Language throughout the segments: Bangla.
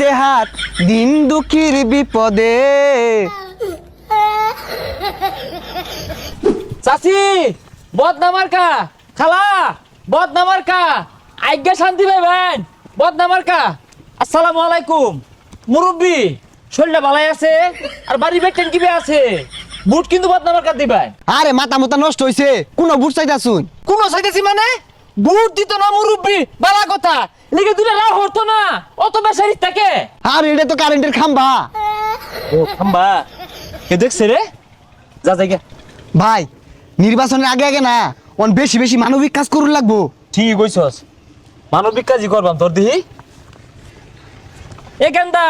হাত দিন দুঃখীর বিপদে। চাচি বদনামার কা খালা বদনামার কা আজ্ঞা শান্তি পাইবেন বদনামার কা। আসসালামু আলাইকুম মুরব্বি, শরীরটা ভালাই আছে আর বাড়ি বেটেন কিবে আছে? বুট কিন্তু বদনামার কা দিবেন। আরে মাথা মাথা নষ্ট হইছে, কোন বুট চাইতাছুন? কোন চাইতেছি মানে বুট দিত না মুরব্বি, বালা কথা লিখে দুলে রাও হতো না, অত বেসারি থাকে। আর এটা তো কারেন্টের খাম্বা। ও খাম্বা কে দেখছে রে? যা যাইগা ভাই নির্বাচনের আগে আগে না অন বেশি বেশি মানবিক কাজ করুন লাগবো। ঠিকই কইছস, মানবিক কাজই করবাম তোর দিহি। এ কেন্দা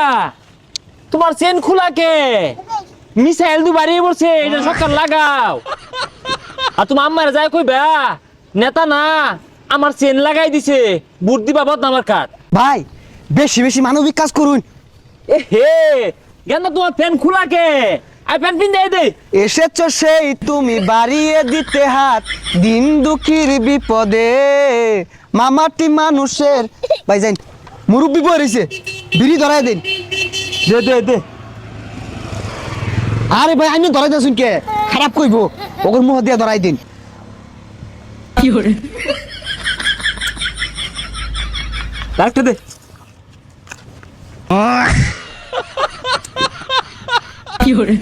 তোমার চেন খোলা কে? মিসাইল দু বাড়িয়ে পড়ছে, এটা সরকার লাগাও। আর তোমার আম্মার যায় কইবা নেতা না আমার চেন লাগাই দিছে, বুট দিবা বদনামার কাট। ভাই বেশি বেশি মানবিক কাজ করুন। এ হে কেন্দা তোমার প্যান খোলা কে? আই প্যান পিন দেই দে। এসেছ সেই তুমি বাড়িয়ে দিতে হাত দিন দুঃখীর বিপদে। মামাটি মানুষের ভাই যাই মুরব্বি বই রইছে, বিড়ি ধরাই দিন। দে দে দে। আরে ভাই আমি ধরাই দিছুন কে? খারাপ কইবো, ওগর মুহ দিয়া ধরাই দিন। কি করে ডাক্তার দে। কি করে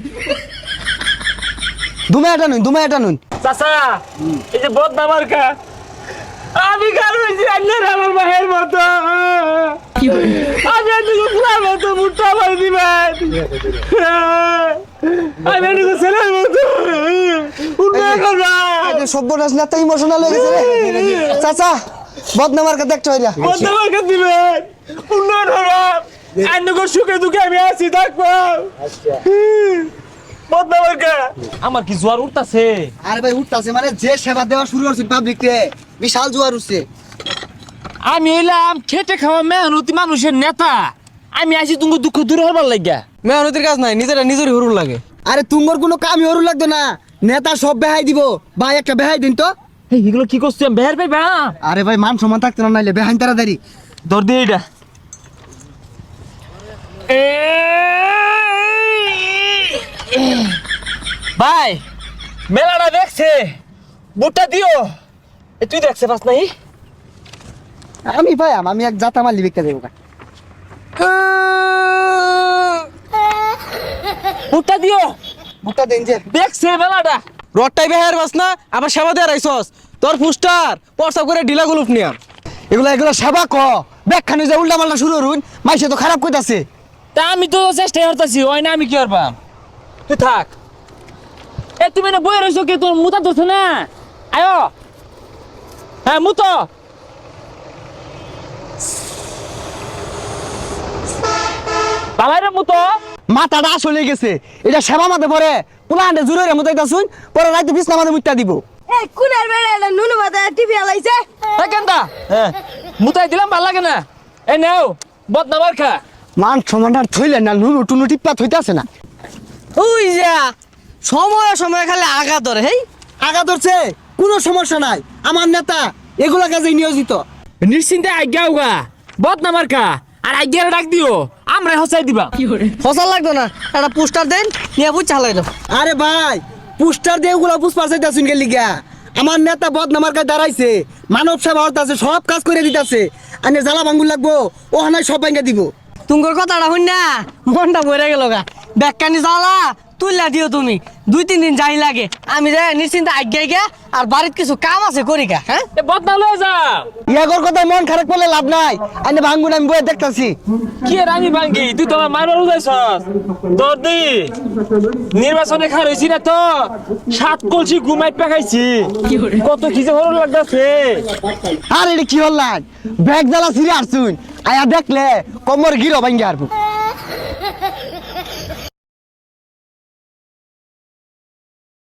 দুমায়াটা নুন। চাচা এই যে বদনামার কা আমি কার হইছি আন্নার আমার মায়ের মতো। কি করে আমি এদিকে ফুলার মতো মুট্টা মার দিবেন, আমি এদিকে ছেলের মতো উন্নয়ন করবা। আরে সব্যনাশ না, তাই ইমোশনাল হয়ে গেছে রে চাচা। বদনামার কথা দেখছো হইরা বদনামার কা দিবেন, উন্নয়ন করবা। আন্নগর সুখে দুঃখে আমি আছি থাকবো। বদনামার কা আমার কি জোয়ার উঠতাছে? আরে ভাই উঠতাছে মানে যে সেবা দেওয়া শুরু করছে পাবলিক রে, বিশাল জোয়ার উঠছে। আমি এলাম খেটে খাওয়া মেহনতি মানুষের নেতা, আমি আইছি তুমি দুঃখ দূর হবার লাগিয়া। মেহনতির কাজ নাই, নিজেরই হরুন লাগে। আরে তুঙ্গর কোনো কামই হরু লাগতো না, নেতা সব বেহাই দিব। ভাই একটা বেহাই দিন তো। এই এগুলো কি করছি আমি বের পাইবা? আরে ভাই মান সম্মান থাকতো না, নাইলে বেহাইন তাড়াতাড়ি ধর দিয়ে এটা। ভাই মেলাটা দেখছে, বুটটা দিও। তুই দেখছে পাস নাই? আমি ভাই আমি এক জাতা মালি বিকতে দেবো। বুটটা দিও। বুকটা দেন যে দেখছে মেলাটা। রডটাই বেহার বাস না, আবার সেবা দিয়ে রাইছস। তোর পুস্টার পরসা করে ঢিলা গুলুপ নিয়া। এগুলা সেবা ক ব্যাখ্যানে যে উল্টা পাল্টা শুরু করুন, মাইসে তো খারাপ কইতাছে। তা আমি তো চেষ্টা করতেছি, ওই না আমি কি করবাম? তুই থাক। এ তুমি না বই রইছো কি? তোর মুতা ধরছো না? আয়ো হ্যাঁ মুতো। বাবারে মুতো। মাথাটা আসলে গেছে, এটা সেবা মাঝে পরে পোলা আন্ডে জুড়ে রে মুতাইতাছুন, পরে রাইতে বিছনা মাঝে মুত্তা দিব। এই কুনার বেড়া নুনু মাথা টিভি আলাইছে। হ্যাঁ কেনটা হ্যাঁ মুতাই দিলাম ভাল লাগে না। এই নাও বদনামার খা। মান সম্মানটা থইলেন না, নুনু টুনু টিপ্পা থইতাছে না। ওই যা সময় খালি আগা ধরে। হেই আগা ধরছে, কোনো সমস্যা নাই। আমার নেতা এগুলা কাজে নিয়োজিত। নিশ্চিন্তে আজ্ঞা উগা বদনামার খা, আর আজ্ঞারে ডাক দিও, আমরা হসাই দিবা। ফসল লাগতো না, একটা পোস্টার দেন নিয়ে বুঝ চালাই দাও। আরে ভাই পোস্টার দিয়ে ওগুলা পুষ্পার চাইতাছুন গেলি গা। আমার নেতা বদনামার কাছে দাঁড়াইছে, মানব সেবা হতাছে, সব কাজ করে দিতাছে। আনে জ্বালা ভাঙ্গুর লাগবো, ও হানায় সব ভাঙ্গা দিব। তুঙ্গর কথাটা শুন না, মনটা ভরে গেল গা। ব্যাগকানি জ্বালা তুললা দিও তুমি, 2-3 দিন যাই লাগে। আমি যাই নিশ্চিন্তে আজ্ঞাই গা, আর বাড়িতে কিছু কাম আছে করি গা। হ্যাঁ এ বদনা লয়ে যাও। ইয়াগর কথা মন খারাপ করলে লাভ নাই। আনে ভাঙ্গুন আমি বয়ে দেখতাছি। কি আর আমি ভাঙ্গি, তুই তো আমার মারবার উদাইছস। তোর দি নির্বাচনে খার হইছি না তো 7 কলসি ঘুমাই পাকাইছি। কত কি যে হরণ লাগতাছে। আর এটা কি হল্লান ব্যাগ জ্বালা ছিঁড়ে আসছুন, আয়া দেখলে কমর গিরো ভাঙ্গি আরবো।